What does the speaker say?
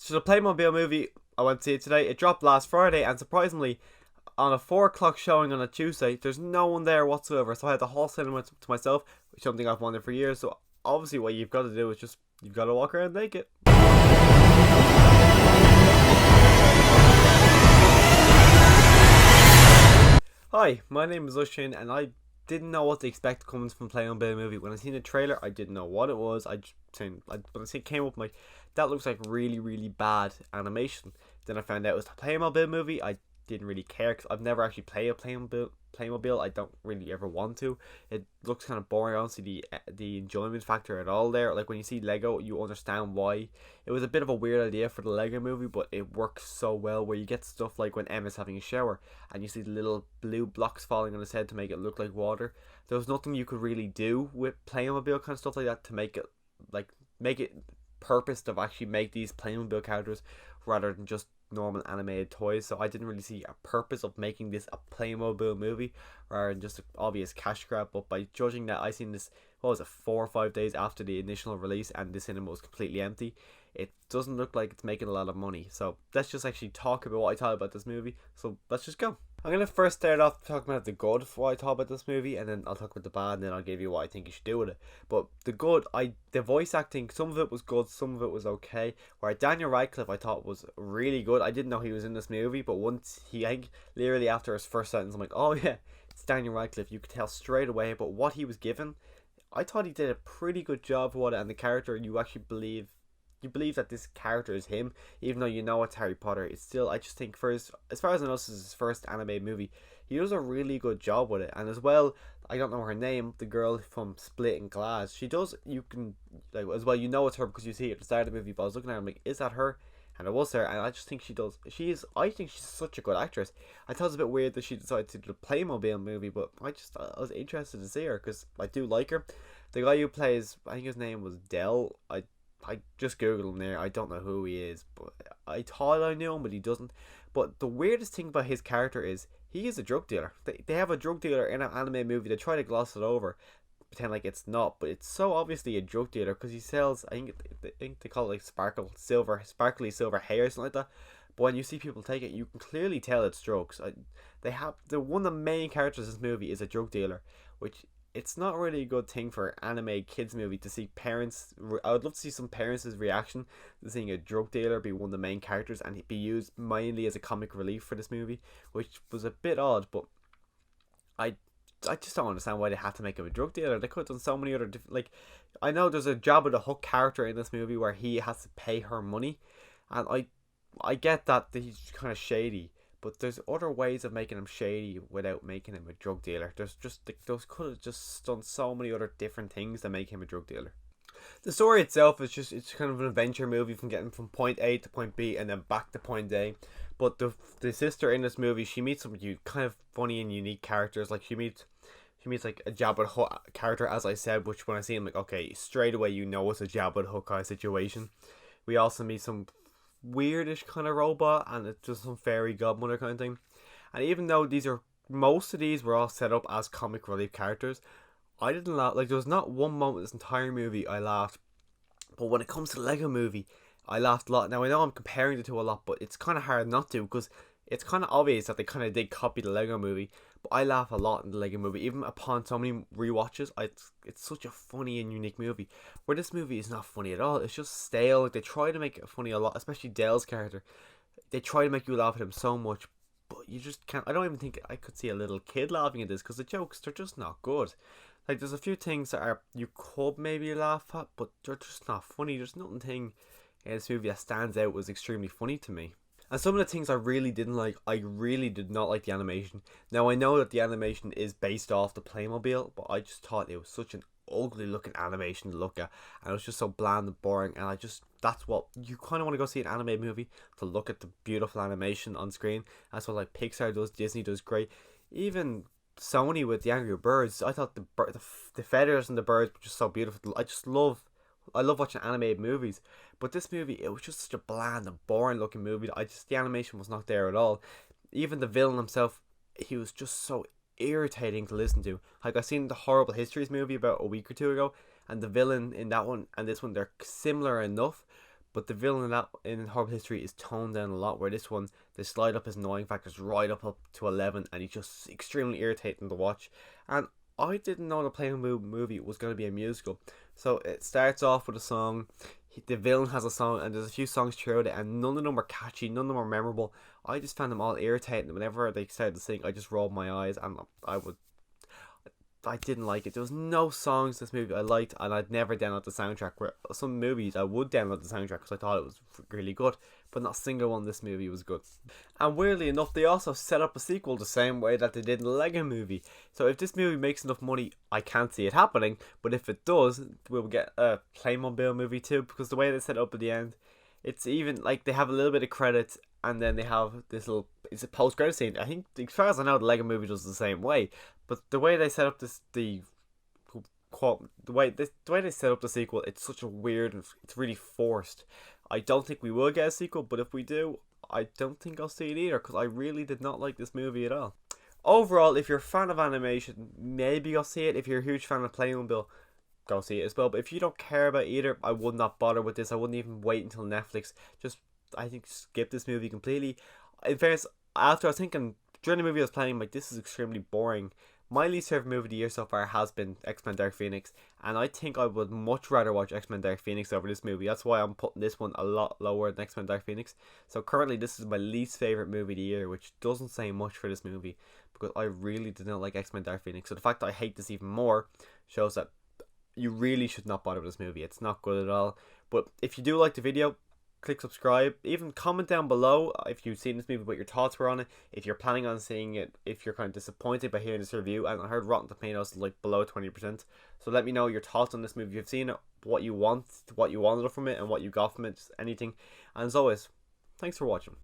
So the Playmobil movie, I went to see it today. It dropped last Friday, and surprisingly, on a 4 o'clock showing on a Tuesday, there's no one there whatsoever. So I had the whole cinema to myself, which is something I've wanted for years. So obviously, what you've got to do is just you've got to walk around naked. Hi, my name is Ushin, and I didn't know what to expect coming from Playmobil movie. When I seen the trailer, I didn't know what it was. When it came up, I'm like, that looks like really, really bad animation. Then I found out it was the Playmobil movie. I didn't really care because I've never actually played a Playmobil. I don't really ever want to. It looks kind of boring. I don't see the enjoyment factor at all there. Like when you see Lego, you understand why. It was a bit of a weird idea for the Lego movie, but it works so well. Where you get stuff like when Emma's having a shower and you see the little blue blocks falling on his head to make it look like water. There was nothing you could really do with Playmobil kind of stuff like that to make it purpose to actually make these Playmobil characters rather than just normal animated toys. So I didn't really see a purpose of making this a Playmobil movie rather than just an obvious cash grab. But by judging that, I seen this, what was it, 4 or 5 days after the initial release, and the cinema was completely empty. It doesn't look like it's making a lot of money. So let's just actually talk about what I thought about this movie. So let's just go. I'm going to first start off talking about the good, what I thought about this movie, and then I'll talk about the bad, and then I'll give you what I think you should do with it. But the good, the voice acting, some of it was good, some of it was okay. Where Daniel Radcliffe I thought was really good. I didn't know he was in this movie, but once I think literally after his first sentence, I'm like, oh yeah, it's Daniel Radcliffe. You could tell straight away. But what he was given, I thought he did a pretty good job for it, and the character you actually believe. You believe that this character is him, even though you know it's Harry Potter. It's still, I just think, as far as I know, this is his first animated movie. He does a really good job with it, and as well, I don't know her name, the girl from Split and Glass. She does. You can like as well, you know it's her because you see it at the start of the movie. But I was looking at her, I'm like, is that her? And it was her, and I just think she does. She is. I think she's such a good actress. I thought it was a bit weird that she decided to do the Playmobil movie, but I was interested to see her because I do like her. The guy who plays, I think his name was Dell. I just googled him there. I don't know who he is, but I thought I knew him, but he doesn't. But the weirdest thing about his character is he is a drug dealer. They have a drug dealer in an anime movie. They try to gloss it over, pretend like it's not, but it's so obviously a drug dealer because he sells. I think they call it like sparkly silver hair or something like that. But when you see people take it, you can clearly tell it's drugs. They have one of the main characters in this movie is a drug dealer, which it's not really a good thing for anime kids movie to see parents. I would love to see some parents' reaction to seeing a drug dealer be one of the main characters and be used mainly as a comic relief for this movie, which was a bit odd. But I I just don't understand why they had to make him a drug dealer. They could have done so many other like, I know there's a Jabba the Hutt character in this movie where he has to pay her money, and I get that he's kind of shady, but there's other ways of making him shady without making him a drug dealer. There's just those could have just done so many other different things to make him a drug dealer. The story itself is it's kind of an adventure movie from getting from point A to point B and then back to point A. But the sister in this movie, she meets some kind of funny and unique characters. Like she meets like a Jabba the Hutt character, as I said, which when I see him, like, okay, straight away you know it's a Jabba the Hutt kind of situation. We also meet some weirdish kind of robot, and it's just some fairy godmother kind of thing. And even though most of these were all set up as comic relief characters, I didn't laugh. Like, there was not one moment this entire movie I laughed. But when it comes to the Lego movie, I laughed a lot. Now I know I'm comparing the two a lot, but it's kind of hard not to because it's kind of obvious that they kind of did copy the Lego movie. But I laugh a lot in the Lego movie, even upon so many rewatches. It's such a funny and unique movie. Where this movie is not funny at all. It's just stale. Like, they try to make it funny a lot, especially Dell's character. They try to make you laugh at him so much, but you just can't. I don't even think I could see a little kid laughing at this because the jokes, they're just not good. Like, there's a few things that you could maybe laugh at, but they're just not funny. There's nothing in this movie that stands out was extremely funny to me. And some of the things I really didn't like, I really did not like the animation. Now, I know that the animation is based off the Playmobil, but I just thought it was such an ugly looking animation to look at. And it was just so bland and boring. And that's what, you kind of want to go see an anime movie to look at the beautiful animation on screen. That's what, like, Pixar does, Disney does great. Even Sony with the Angry Birds, I thought the feathers and the birds were just so beautiful. I love watching animated movies, but this movie, it was just such a bland and boring looking movie. The animation was not there at all. Even the villain himself, he was just so irritating to listen to. Like, I seen the Horrible Histories movie about a week or two ago, and the villain in that one and this one, they're similar enough, But the villain in that in Horrible History is toned down a lot. Where this one, the slide up his annoying factor is right up to 11, and he's just extremely irritating to watch. And I didn't know the Playmobil movie was going to be a musical. So it starts off with a song. The villain has a song, and there's a few songs throughout it, and none of them are catchy, none of them are memorable. I just found them all irritating. Whenever they started to sing, I just rolled my eyes, and I didn't like it. There was no songs in this movie I liked, and I'd never download the soundtrack. Where some movies I would download the soundtrack because I thought it was really good, but not a single one in this movie was good. And weirdly enough, they also set up a sequel the same way that they did in the Lego movie. So if this movie makes enough money, I can't see it happening, but if it does, we'll get a Playmobil movie too, because the way they set it up at the end, it's even like they have a little bit of credits, and then they have this little, it's a post-credit scene. I think, as far as I know, the Lego movie does the same way, but the way they set up the way they set up the sequel, it's such a weird, and it's really forced. I don't think we will get a sequel, but if we do, I don't think I'll see it either, because I really did not like this movie at all. Overall, if you're a fan of animation, maybe you'll see it. If you're a huge fan of Playmobil, go see it as well. But if you don't care about either, I would not bother with this. I wouldn't even wait until Netflix. Just, I think, skip this movie completely. In fairness, after I was thinking, during the movie I was planning, like, this is extremely boring. My least favorite movie of the year so far has been X-Men Dark Phoenix, and I think I would much rather watch X-Men Dark Phoenix over this movie. That's why I'm putting this one a lot lower than X-Men Dark Phoenix. So currently this is my least favorite movie of the year, which doesn't say much for this movie, because I really did not like X-Men Dark Phoenix. So the fact that I hate this even more shows that you really should not bother with this movie. It's not good at all. But if you do like the video, click subscribe. Even comment down below if you've seen this movie, what your thoughts were on it, if you're planning on seeing it, if you're kind of disappointed by hearing this review. And I heard Rotten Tomatoes like below 20%, so let me know your thoughts on this movie. If you've seen it, what you wanted from it, and what you got from it, just anything. And as always, thanks for watching.